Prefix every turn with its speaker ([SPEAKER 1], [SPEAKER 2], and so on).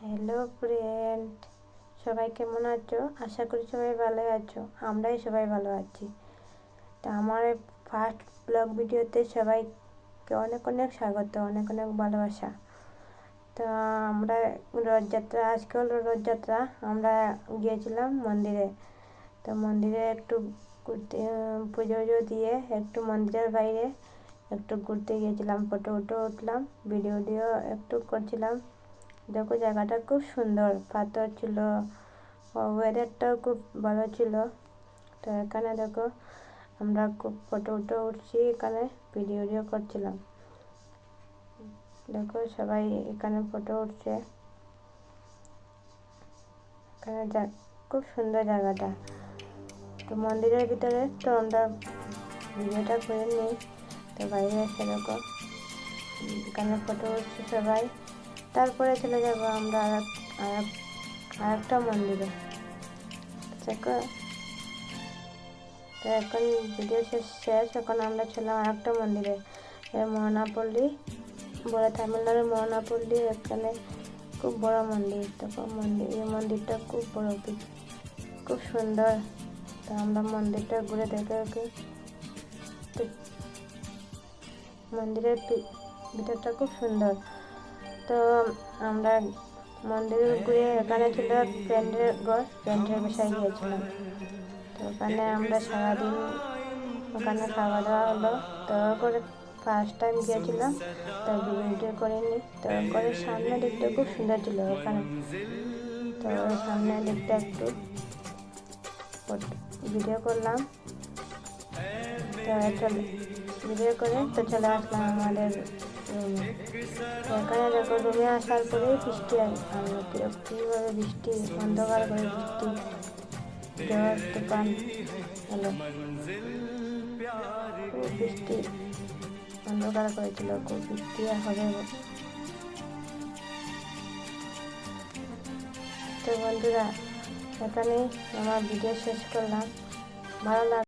[SPEAKER 1] Hello friend, সবাই কেমন আছো? আশা করি সবাই ভালো আছো। আমরাই সবাই ভালো আছি। তা আমার ফার্স্ট ব্লগ ভিডিওতে সবাইকে অনেক অনেক স্বাগত, অনেক অনেক ভালোবাসা। তো আমরা রথযাত্রা, আজকে হলো রথযাত্রা, আমরা গিয়েছিলাম মন্দিরে। তো মন্দিরে একটু ঘুরতে, পুজো দিয়ে একটু মন্দিরের বাইরে একটু ঘুরতে গিয়েছিলাম। ফটো উঠলাম, ভিডিও একটু করছিলাম। দেখো জায়গাটা খুব সুন্দর, পাথর ছিল, ওয়েদারটাও খুব ভালো ছিল। তো এখানে দেখো আমরা খুব ফটো উঠছি, এখানে ভিডিও করছিলাম। দেখো সবাই এখানে ফটো উঠছে। এখানে খুব সুন্দর জায়গাটা। তো মন্দিরের ভিতরে তো আমরা ভিডিওটা করে নিই। তো বাইরে এসে দেখো এখানে ফটো উঠছি সবাই। তারপরে চলে যাবো আমরা আরেকটা মন্দিরে। দেখো তো এখন ভিডিও শেষ। এখন আমরা ছিলাম আরেকটা মন্দিরে, মোহনাপল্লী বলে, তামিলনাড়ুর মোহনাপল্লী। এখানে খুব বড় মন্দির। দেখো এই মন্দিরটা খুব বড়, খুব সুন্দর। তো আমরা মন্দিরটা ঘুরে দেখে মন্দিরের ভিতরটা খুব সুন্দর। তো আমরা মন্দির ঘুরে, এখানে ছিল ফ্রেন্ডের ঘর, ফ্রেন্ডের বাসায় গিয়েছিলাম। তো ওখানে আমরা সারাদিন ওখানে খাওয়া দাওয়া হলো। তো করে ফার্স্ট টাইম গিয়েছিলাম, তো ভিডিও করিনি। তো ঘরের সামনে দিকটা খুব সুন্দর ছিল ওখানে। তো সামনে দিকটা একটু ভিডিও করলাম। তো ভিডিও করে তো চলে আসলাম আমাদের রুমে। তো এখানে দেখো রুমে আসার পরেই বৃষ্টি আনলো। কীভাবে বৃষ্টি, অন্ধকার করে বৃষ্টি, ঝড় তুফান হলো। খুব বৃষ্টি, অন্ধকার করেছিল, খুব বৃষ্টি হবে। তো বন্ধুরা, এখানেই আমার ভিডিও শেষ করলাম। ভালো